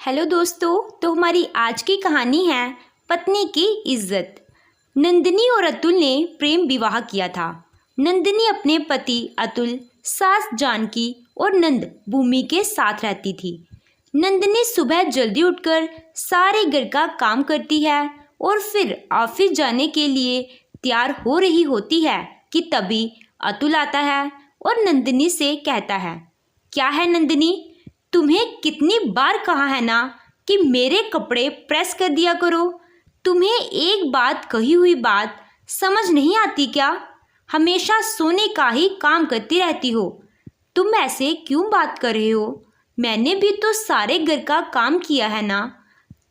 Hello दोस्तों, तो हमारी आज की कहानी है पत्नी की इज्जत। नंदिनी और अतुल ने प्रेम विवाह किया था। नंदिनी अपने पति अतुल, सास जानकी और नंद भूमि के साथ रहती थी। नंदिनी सुबह जल्दी उठकर सारे घर का काम करती है और फिर ऑफिस जाने के लिए तैयार हो रही होती है कि तभी अतुल आता है और नंदिनी से कहता है, क्या है नंदिनी, तुम्हें कितनी बार कहा है ना कि मेरे कपड़े प्रेस कर दिया करो। तुम्हें एक बात कही हुई बात समझ नहीं आती क्या? हमेशा सोने का ही काम करती रहती हो। तुम ऐसे क्यों बात कर रहे हो? मैंने भी तो सारे घर का काम किया है ना।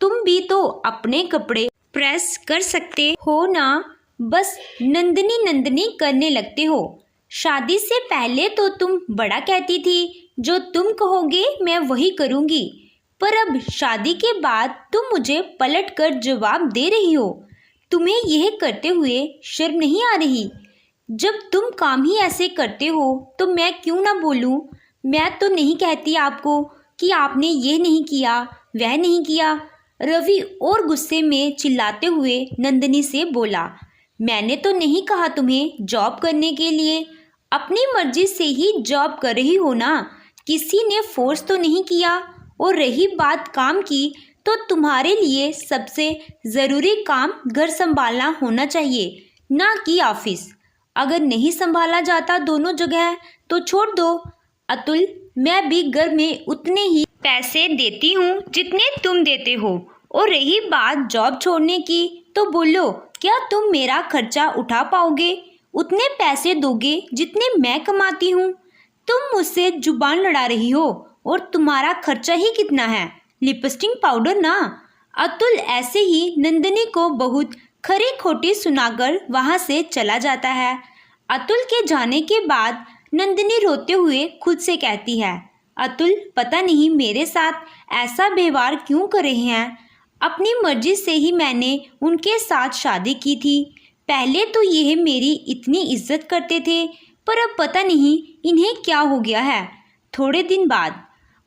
तुम भी तो अपने कपड़े प्रेस कर सकते हो ना। बस नंदिनी नंदिनी करने लगते हो। शादी से पहले तो तुम बड़ा कहती थी, जो तुम कहोगे मैं वही करूंगी, पर अब शादी के बाद तुम मुझे पलट कर जवाब दे रही हो। तुम्हें यह करते हुए शर्म नहीं आ रही? जब तुम काम ही ऐसे करते हो तो मैं क्यों ना बोलूं? मैं तो नहीं कहती आपको कि आपने ये नहीं किया, वह नहीं किया। रवि और गुस्से में चिल्लाते हुए नंदिनी से बोला, मैंने तो नहीं कहा तुम्हें जॉब करने के लिए। अपनी मर्जी से ही जॉब कर रही हो ना, किसी ने फोर्स तो नहीं किया। और रही बात काम की, तो तुम्हारे लिए सबसे ज़रूरी काम घर संभालना होना चाहिए, ना कि ऑफिस। अगर नहीं संभाला जाता दोनों जगह तो छोड़ दो। अतुल, मैं भी घर में उतने ही पैसे देती हूँ जितने तुम देते हो। और रही बात जॉब छोड़ने की, तो बोलो, क्या तुम मेरा खर्चा उठा पाओगे? उतने पैसे दोगे जितने मैं कमाती हूँ? तुम मुझसे जुबान लड़ा रही हो और तुम्हारा खर्चा ही कितना है? लिपस्टिक पाउडर ना। अतुल ऐसे ही नंदिनी को बहुत खरी खोटी सुनाकर वहां से चला जाता है। अतुल के जाने के बाद नंदिनी रोते हुए खुद से कहती है, अतुल पता नहीं मेरे साथ ऐसा व्यवहार क्यों कर रहे हैं। अपनी मर्जी से ही मैंने उनके साथ शादी की थी। पहले तो यह मेरी इतनी इज्जत करते थे, पर अब पता नहीं इन्हें क्या हो गया है। थोड़े दिन बाद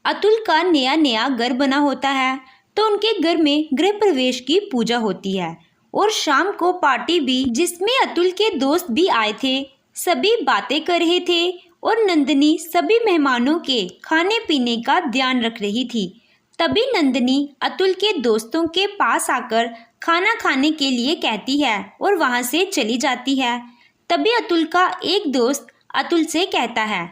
अतुल का नया नया घर बना होता है, तो उनके घर में गृह प्रवेश की पूजा होती है और शाम को पार्टी भी, जिसमें अतुल के दोस्त भी आए थे। सभी बातें कर रहे थे और नंदिनी सभी मेहमानों के खाने पीने का ध्यान रख रही थी। तभी नंदिनी अतुल के दोस्तों के पास आकर खाना खाने के लिए कहती है और वहां से चली जाती है। तभी अतुल का एक दोस्त अतुल से कहता है,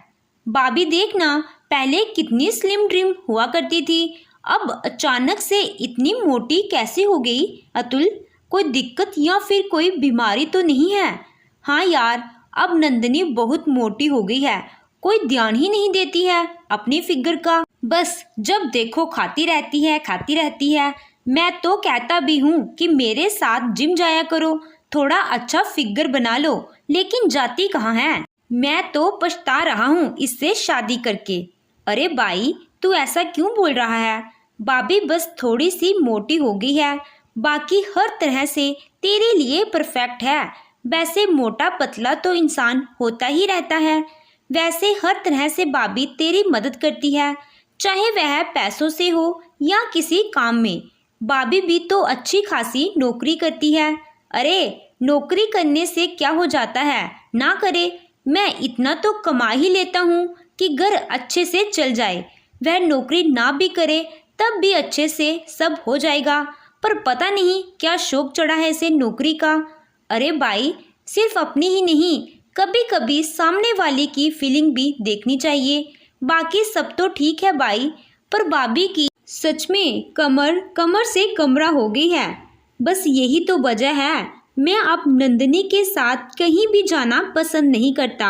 भाभी देखना, पहले कितनी स्लिम ड्रिम हुआ करती थी, अब अचानक से इतनी मोटी कैसे हो गई? अतुल, कोई दिक्कत या फिर कोई बीमारी तो नहीं है? हाँ यार, अब नंदिनी बहुत मोटी हो गई है, कोई ध्यान ही नहीं देती है अपनी फिगर का। बस जब देखो खाती रहती है। मैं तो कहता भी हूँ कि मेरे साथ जिम जाया करो, थोड़ा अच्छा फिगर बना लो, लेकिन जाती कहाँ है। मैं तो पछता रहा हूँ इससे शादी करके। अरे भाई, तू ऐसा क्यों बोल रहा है? भाभी बस थोड़ी सी मोटी हो गई है, बाकी हर तरह से तेरे लिए परफेक्ट है। वैसे मोटा पतला तो इंसान होता ही रहता है। वैसे हर तरह से भाभी तेरी मदद करती है, चाहे वह पैसों से हो या किसी काम में। भाभी भी तो अच्छी खासी नौकरी करती है। अरे नौकरी करने से क्या हो जाता है, ना करे। मैं इतना तो कमा ही लेता हूँ कि घर अच्छे से चल जाए। वह नौकरी ना भी करे तब भी अच्छे से सब हो जाएगा, पर पता नहीं क्या शौक चढ़ा है इसे नौकरी का। अरे भाई, सिर्फ अपनी ही नहीं, कभी कभी सामने वाले की फीलिंग भी देखनी चाहिए। बाकी सब तो ठीक है भाई, पर भाभी की सच में कमर से कमरा हो गई है। बस यही तो वजह है मैं अब नंदिनी के साथ कहीं भी जाना पसंद नहीं करता।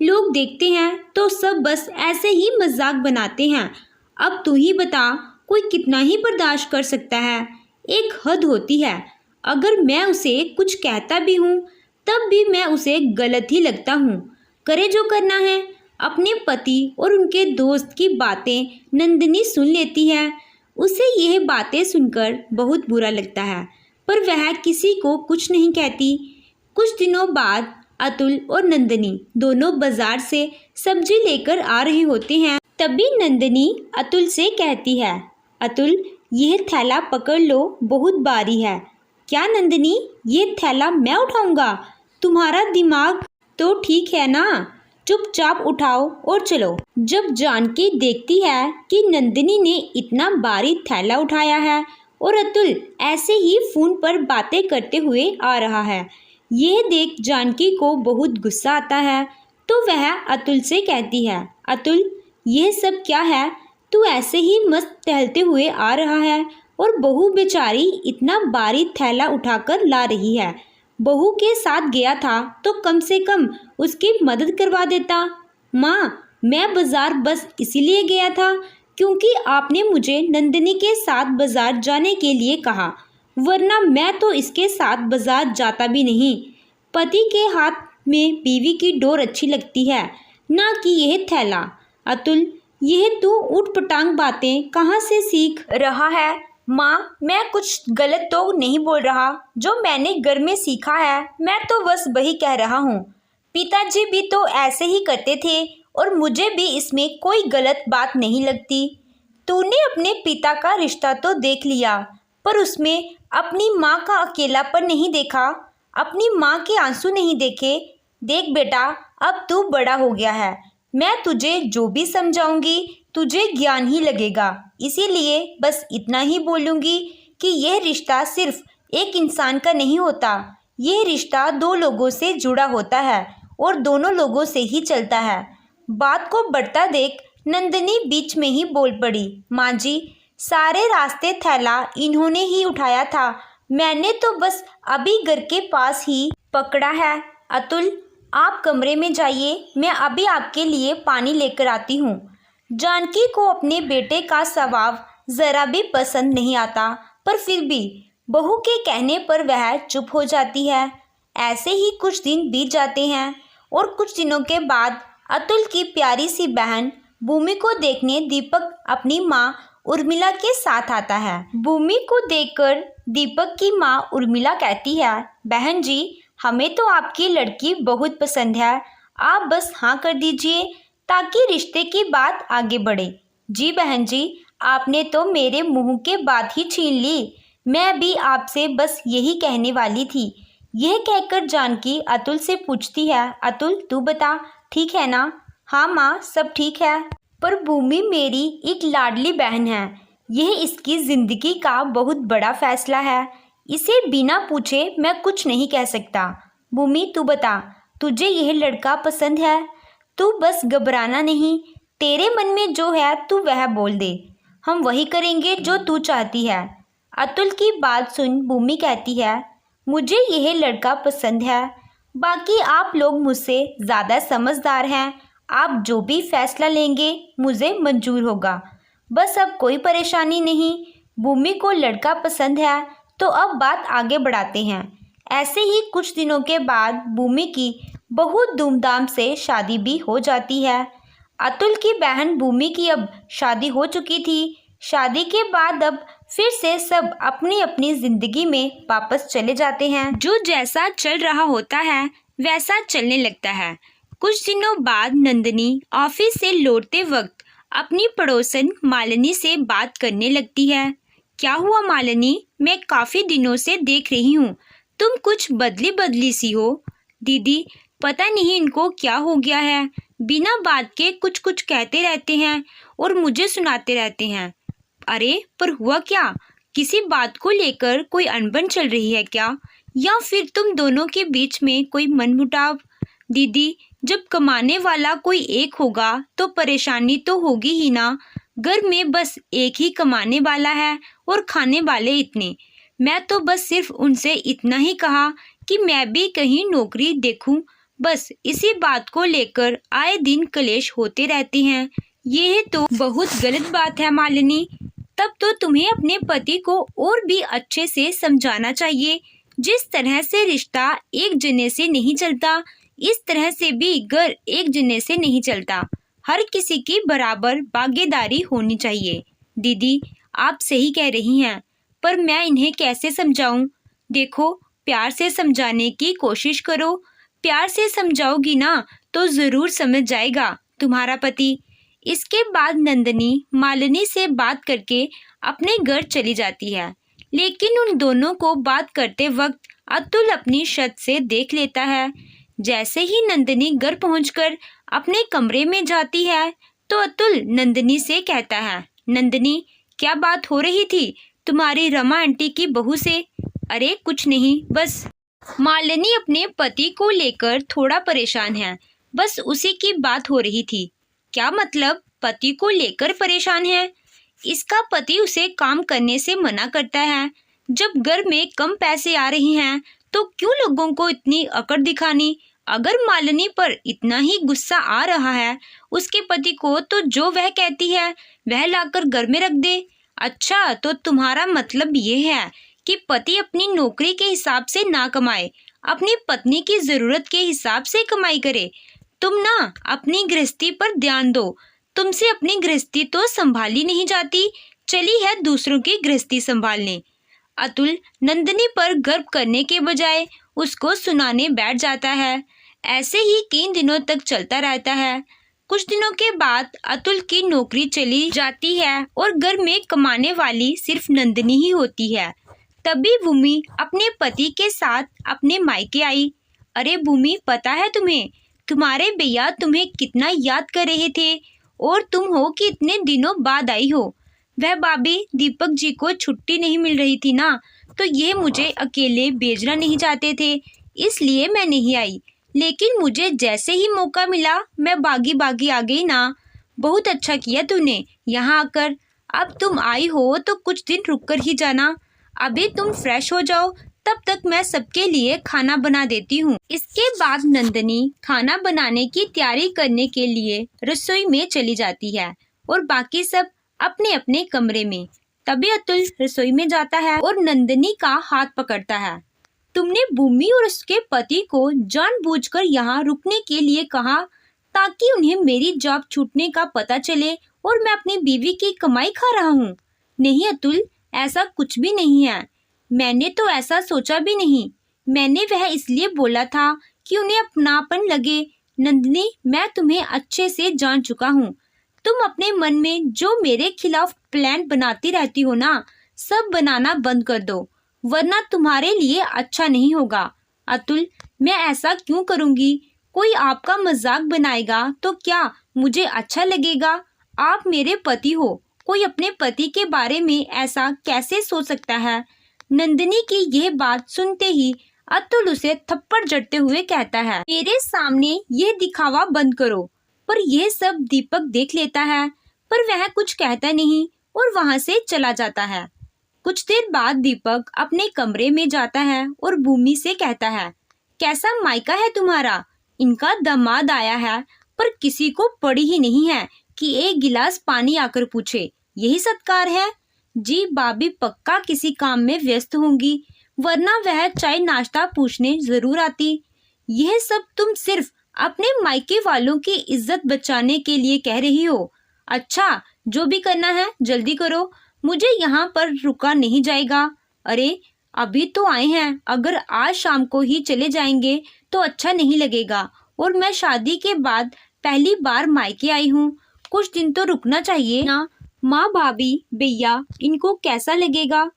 लोग देखते हैं तो सब बस ऐसे ही मजाक बनाते हैं। अब तू ही बता, कोई कितना ही बर्दाश्त कर सकता है? एक हद होती है। अगर मैं उसे कुछ कहता भी हूँ तब भी मैं उसे गलत ही लगता हूँ। करे जो करना है। अपने पति और उनके दोस्त की बातें नंदिनी सुन लेती है। उसे यह बातें सुनकर बहुत बुरा लगता है, पर वह किसी को कुछ नहीं कहती। कुछ दिनों बाद अतुल और नंदिनी दोनों बाजार से सब्जी लेकर आ रहे होते हैं। तभी नंदिनी अतुल से कहती है, अतुल यह थैला पकड़ लो, बहुत भारी है। क्या नंदिनी, ये थैला मैं उठाऊंगा? तुम्हारा दिमाग तो ठीक है ना? चुपचाप उठाओ और चलो। जब जानकी देखती है कि नंदिनी ने इतना भारी थैला उठाया है और अतुल ऐसे ही फोन पर बातें करते हुए आ रहा है, यह देख जानकी को बहुत गुस्सा आता है। तो वह अतुल से कहती है, अतुल, यह सब क्या है? तू ऐसे ही मस्त टहलते हुए आ रहा है और बहू बेचारी इतना भारी थैला उठाकर ला रही है। बहू के साथ गया था तो कम से कम उसकी मदद करवा देता। माँ, मैं बाजार बस इसीलिए गया था क्योंकि आपने मुझे नंदिनी के साथ बाजार जाने के लिए कहा, वरना मैं तो इसके साथ बाजार जाता भी नहीं। पति के हाथ में बीवी की डोर अच्छी लगती है, ना कि यह थैला। अतुल, यह तू ऊटपटांग बातें कहाँ से सीख रहा है? माँ, मैं कुछ गलत तो नहीं बोल रहा। जो मैंने घर में सीखा है मैं तो बस वही कह रहा हूँ। पिताजी भी तो ऐसे ही करते थे और मुझे भी इसमें कोई गलत बात नहीं लगती। तूने अपने पिता का रिश्ता तो देख लिया, पर उसमें अपनी माँ का अकेलापन नहीं देखा, अपनी माँ के आंसू नहीं देखे। देख बेटा, अब तू बड़ा हो गया है, मैं तुझे जो भी समझाऊंगी तुझे ज्ञान ही लगेगा। इसीलिए बस इतना ही बोलूँगी कि यह रिश्ता सिर्फ एक इंसान का नहीं होता, यह रिश्ता दो लोगों से जुड़ा होता है और दोनों लोगों से ही चलता है। बात को बढ़ता देख नंदिनी बीच में ही बोल पड़ी, माँ जी, सारे रास्ते थैला इन्होंने ही उठाया था, मैंने तो बस अभी घर के पास ही पकड़ा है। अतुल, आप कमरे में जाइए, मैं अभी आपके लिए पानी लेकर आती हूँ। जानकी को अपने बेटे का स्वभाव ज़रा भी पसंद नहीं आता, पर फिर भी बहू के कहने पर वह चुप हो जाती है। ऐसे ही कुछ दिन बीत जाते हैं और कुछ दिनों के बाद अतुल की प्यारी सी बहन भूमि को देखने दीपक अपनी माँ उर्मिला के साथ आता है। भूमि को देखकर दीपक की माँ उर्मिला कहती है, बहन जी, हमें तो आपकी लड़की बहुत पसंद है, आप बस हाँ कर दीजिए ताकि रिश्ते की बात आगे बढ़े। जी बहन जी, आपने तो मेरे मुंह के बात ही छीन ली, मैं भी आपसे बस यही कहने वाली थी। यह कहकर जानकी अतुल से पूछती है, अतुल तू बता, ठीक है ना? हाँ माँ, सब ठीक है, पर भूमि मेरी एक लाडली बहन है, यह इसकी ज़िंदगी का बहुत बड़ा फैसला है, इसे बिना पूछे मैं कुछ नहीं कह सकता। भूमि तू बता, तुझे यह लड़का पसंद है? तू बस घबराना नहीं, तेरे मन में जो है तू वह बोल दे, हम वही करेंगे जो तू चाहती है। अतुल की बात सुन भूमि कहती है, मुझे यह लड़का पसंद है, बाकी आप लोग मुझसे ज़्यादा समझदार हैं, आप जो भी फैसला लेंगे मुझे मंजूर होगा, बस अब कोई परेशानी नहीं। भूमि को लड़का पसंद है तो अब बात आगे बढ़ाते हैं। ऐसे ही कुछ दिनों के बाद भूमि की बहुत धूमधाम से शादी भी हो जाती है। अतुल की बहन भूमि की अब शादी हो चुकी थी। शादी के बाद अब फिर से सब अपनी अपनी ज़िंदगी में वापस चले जाते हैं। जो जैसा चल रहा होता है वैसा चलने लगता है। कुछ दिनों बाद नंदिनी ऑफिस से लौटते वक्त अपनी पड़ोसन मालिनी से बात करने लगती है। क्या हुआ मालिनी, मैं काफ़ी दिनों से देख रही हूँ, तुम कुछ बदली बदली सी हो। दीदी, पता नहीं इनको क्या हो गया है, बिना बात के कुछ कुछ कहते रहते हैं और मुझे सुनाते रहते हैं। अरे पर हुआ क्या? किसी बात को लेकर कोई अनबन चल रही है क्या? या फिर तुम दोनों के बीच में कोई मनमुटाव? दीदी, जब कमाने वाला कोई एक होगा तो परेशानी तो होगी ही ना। घर में बस एक ही कमाने वाला है और खाने वाले इतने। मैं तो बस सिर्फ उनसे इतना ही कहा कि मैं भी कहीं नौकरी देखूं, बस इसी बात को लेकर आए दिन कलेश होते रहते हैं। यह तो बहुत गलत बात है मालिनी, तब तो तुम्हें अपने पति को और भी अच्छे से समझाना चाहिए। जिस तरह से रिश्ता एक जने से नहीं चलता, इस तरह से भी घर एक जने से नहीं चलता। हर किसी की बराबर भागीदारी होनी चाहिए। दीदी, आप सही कह रही हैं, पर मैं इन्हें कैसे समझाऊं? देखो, प्यार से समझाने की कोशिश करो, प्यार से समझाओगी ना तो ज़रूर समझ जाएगा तुम्हारा पति। इसके बाद नंदिनी मालिनी से बात करके अपने घर चली जाती है। लेकिन उन दोनों को बात करते वक्त अतुल अपनी छत से देख लेता है। जैसे ही नंदिनी घर पहुंचकर अपने कमरे में जाती है तो अतुल नंदिनी से कहता है, नंदिनी क्या बात हो रही थी तुम्हारी रमा आंटी की बहू से? अरे कुछ नहीं, बस मालिनी अपने पति को लेकर थोड़ा परेशान है, बस उसी की बात हो रही थी। क्या मतलब पति को लेकर परेशान है? इसका पति उसे काम करने से मना करता है। जब घर में कम पैसे आ रहे हैं तो क्यों लोगों को इतनी अकड़ दिखानी? अगर मालिनी पर इतना ही गुस्सा आ रहा है उसके पति को तो जो वह कहती है वह लाकर घर में रख दे। अच्छा, तो तुम्हारा मतलब ये है कि पति अपनी नौकरी के हिसाब से ना कमाए, अपनी पत्नी की जरूरत के हिसाब से कमाई करे। तुम ना अपनी गृहस्थी पर ध्यान दो, तुमसे अपनी गृहस्थी तो संभाली नहीं जाती, चली है दूसरों की गृहस्थी संभालने। अतुल नंदिनी पर गर्व करने के बजाय उसको सुनाने बैठ जाता है। ऐसे ही 3 दिनों तक चलता रहता है। कुछ दिनों के बाद अतुल की नौकरी चली जाती है और घर में कमाने वाली सिर्फ नंदिनी ही होती है। तभी भूमि अपने पति के साथ अपने मायके आई। अरे भूमि, पता है तुम्हें तुम्हारे भैया तुम्हें कितना याद कर रहे थे और तुम हो कि इतने दिनों बाद आई हो। वह भाभी दीपक जी को छुट्टी नहीं मिल रही थी ना, तो ये मुझे अकेले भेजना नहीं चाहते थे, इसलिए मैं नहीं आई। लेकिन मुझे जैसे ही मौका मिला मैं भागी भागी आ गई ना। बहुत अच्छा किया तूने यहाँ आकर। अब तुम आई हो तो कुछ दिन रुक कर ही जाना। अभी तुम फ्रेश हो जाओ, तब तक मैं सबके लिए खाना बना देती हूँ। इसके बाद नंदिनी खाना बनाने की तैयारी करने के लिए रसोई में चली जाती है और बाकी सब अपने अपने कमरे में। तभी अतुल रसोई में जाता है और नंदिनी का हाथ पकड़ता है। तुमने भूमि और उसके पति को जानबूझकर यहाँ रुकने के लिए कहा ताकि उन्हें मेरी जॉब छूटने का पता चले और मैं अपनी बीवी की कमाई खा रहा हूँ। नहीं अतुल, ऐसा कुछ भी नहीं है। मैंने तो ऐसा सोचा भी नहीं। मैंने वह इसलिए बोला था कि उन्हें अपनापन लगे। नंदिनी, मैं तुम्हें अच्छे से जान चुका हूँ। तुम अपने मन में जो मेरे खिलाफ प्लान बनाती रहती हो ना, सब बनाना बंद कर दो, वरना तुम्हारे लिए अच्छा नहीं होगा। अतुल, मैं ऐसा क्यों करूँगी? कोई आपका मजाक बनाएगा तो क्या मुझे अच्छा लगेगा? आप मेरे पति हो, कोई अपने पति के बारे में ऐसा कैसे सोच सकता है? नंदिनी की यह बात सुनते ही अतुल उसे थप्पड़ जड़ते हुए कहता है, मेरे सामने ये दिखावा बंद करो। पर यह सब दीपक देख लेता है, पर वह कुछ कहता नहीं और वहां से चला जाता है। कुछ देर बाद दीपक अपने कमरे में जाता है और भूमि से कहता है, कैसा मायका है तुम्हारा? इनका दामाद आया है पर किसी को पड़ी ही नहीं है कि एक गिलास पानी आकर पूछे। यही सत्कार है? जी भाभी पक्का किसी काम में व्यस्त होंगी, वरना वह चाय नाश्ता पूछने जरूर आती। यह सब तुम सिर्फ अपने मायके वालों की इज्जत बचाने के लिए कह रही हो। अच्छा, जो भी करना है जल्दी करो, मुझे यहाँ पर रुका नहीं जाएगा। अरे अभी तो आए हैं, अगर आज शाम को ही चले जाएंगे तो अच्छा नहीं लगेगा, और मैं शादी के बाद पहली बार मायके आई हूँ, कुछ दिन तो रुकना चाहिए ना। माँ भाभी भैया इनको कैसा लगेगा?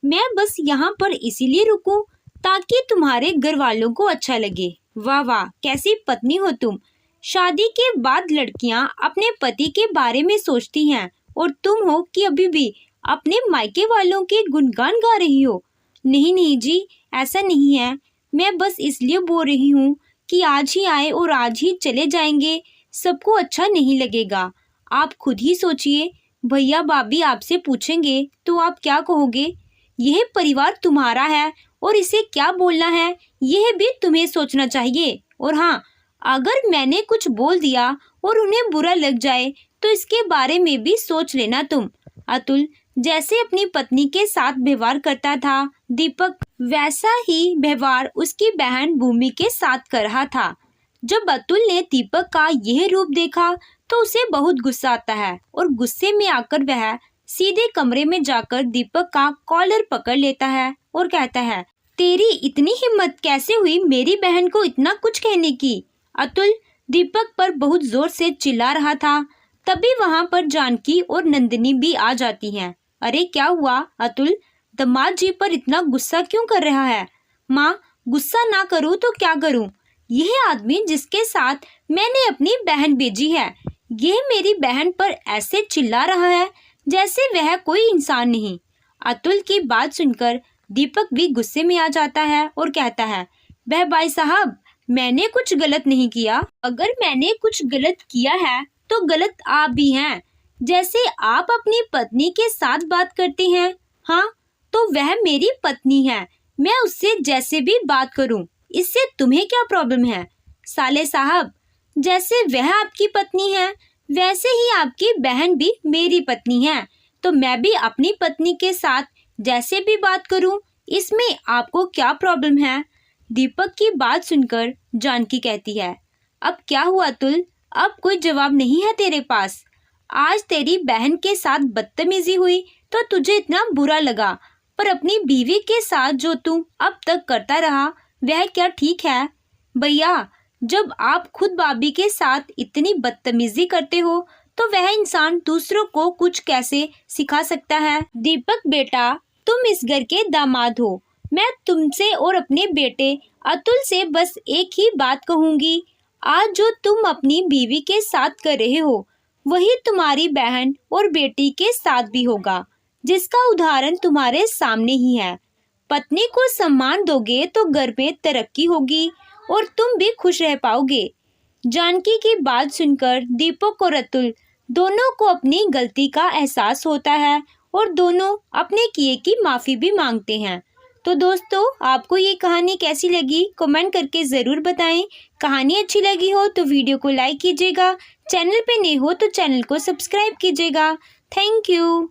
मैं बस यहाँ पर इसीलिए रुकूं ताकि तुम्हारे घर वालों को अच्छा लगे। वाह वाह, कैसी पत्नी हो तुम। शादी के बाद लड़कियाँ अपने पति के बारे में सोचती हैं और तुम हो कि अभी भी अपने मायके वालों के गुणगान गा रही हो। नहीं नहीं जी, ऐसा नहीं है। मैं बस इसलिए बोल रही हूँ कि आज ही आए और आज ही चले जाएंगे, सबको अच्छा नहीं लगेगा। आप खुद ही सोचिए, भैया भाभी आपसे पूछेंगे तो आप क्या कहोगे? यह परिवार तुम्हारा है और इसे क्या बोलना है यह भी तुम्हें सोचना चाहिए। और हाँ, अगर मैंने कुछ बोल दिया और उन्हें बुरा लग जाए तो इसके बारे में भी सोच लेना तुम। अतुल जैसे अपनी पत्नी के साथ व्यवहार करता था, दीपक वैसा ही व्यवहार उसकी बहन भूमि के साथ कर रहा था। जब अतुल ने दीपक का यह रूप देखा तो उसे बहुत गुस्सा आता है और गुस्से में आकर वह सीधे कमरे में जाकर दीपक का कॉलर पकड़ लेता है और कहता है, तेरी इतनी हिम्मत कैसे हुई मेरी बहन को इतना कुछ कहने की? अतुल दीपक पर बहुत जोर से चिल्ला रहा था। तभी वहां पर जानकी और नंदिनी भी आ जाती हैं। अरे क्या हुआ अतुल, दामाद जी पर इतना गुस्सा क्यों कर रहा है? माँ, गुस्सा ना करूँ तो क्या करूँ? यह आदमी जिसके साथ मैंने अपनी बहन भेजी है, यह मेरी बहन पर ऐसे चिल्ला रहा है जैसे वह कोई इंसान नहीं। अतुल की बात सुनकर दीपक भी गुस्से में आ जाता है और कहता है, वह भाई साहब, मैंने कुछ गलत नहीं किया। अगर मैंने कुछ गलत किया है तो गलत आप भी हैं। जैसे आप अपनी पत्नी के साथ बात करते हैं, हाँ, तो वह मेरी पत्नी है, मैं उससे जैसे भी बात करूं, इससे तुम्हें क्या प्रॉब्लम है? साले साहब, जैसे वह आपकी पत्नी है वैसे ही आपकी बहन भी मेरी पत्नी है, तो मैं भी अपनी पत्नी के साथ जैसे भी बात करूं, इसमें आपको क्या प्रॉब्लम है? दीपक की बात सुनकर जानकी कहती है, अब क्या हुआ अतुल, अब कोई जवाब नहीं है तेरे पास? आज तेरी बहन के साथ बदतमीजी हुई तो तुझे इतना बुरा लगा, पर अपनी बीवी के साथ जो तू अब तक करता रहा वह क्या ठीक है? भैया, जब आप खुद भाभी के साथ इतनी बदतमीजी करते हो तो वह इंसान दूसरों को कुछ कैसे सिखा सकता है? दीपक बेटा, तुम इस घर के दामाद हो। मैं तुमसे और अपने बेटे अतुल से बस एक ही बात कहूंगी, आज जो तुम अपनी बीवी के साथ कर रहे हो वही तुम्हारी बहन और बेटी के साथ भी होगा, जिसका उदाहरण तुम्हारे सामने ही है। पत्नी को सम्मान दोगे तो घर में तरक्की होगी और तुम भी खुश रह पाओगे। जानकी की बात सुनकर दीपक और अतुल दोनों को अपनी गलती का एहसास होता है और दोनों अपने किए की माफ़ी भी मांगते हैं। तो दोस्तों, आपको ये कहानी कैसी लगी कमेंट करके ज़रूर बताएं। कहानी अच्छी लगी हो तो वीडियो को लाइक कीजिएगा, चैनल पे नए हो तो चैनल को सब्सक्राइब कीजिएगा। Thank you.